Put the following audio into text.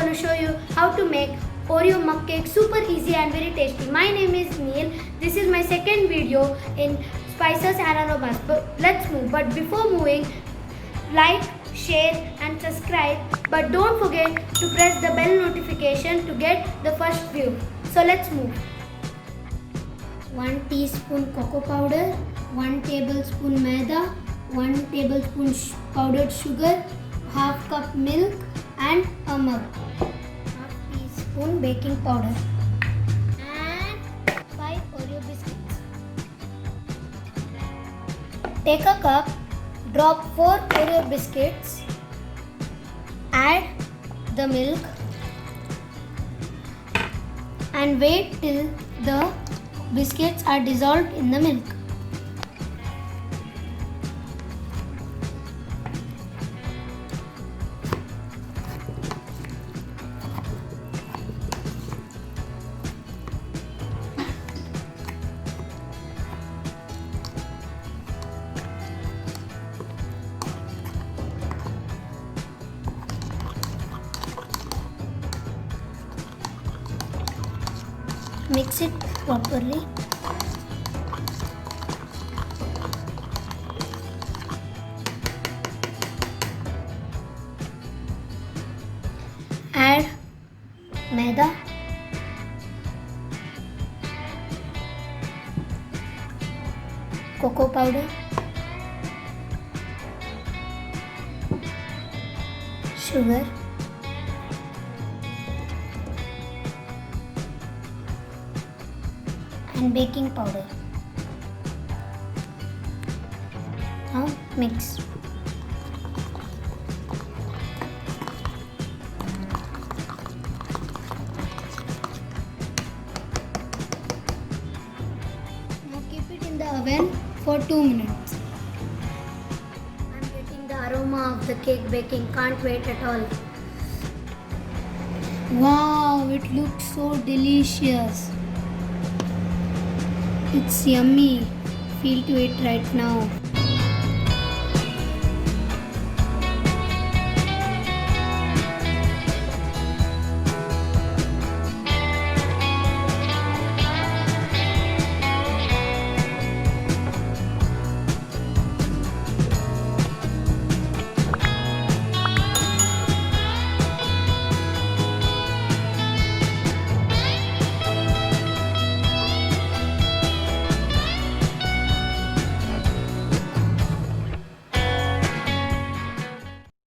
going to show you how to make Oreo mug cake super easy and very tasty. My name is Neil. This is my second video in spices and aromas. But let's move. But before moving, like, share and subscribe. But don't forget to press the bell notification to get the first view. So let's move. 1 teaspoon cocoa powder, 1 tablespoon maida, 1 tablespoon powdered sugar, half cup milk and a mug, half teaspoon baking powder and 5 Oreo biscuits. Take a cup, drop 4 Oreo biscuits, add the milk and wait till the biscuits are dissolved in the milk. Mix it properly. Add maida, cocoa powder, sugar, and baking powder. Now mix. Now keep it in the oven for 2 minutes. I'm getting the aroma of the cake baking. Can't wait at all. Wow, it looks so delicious. It's yummy. Feel to it right now.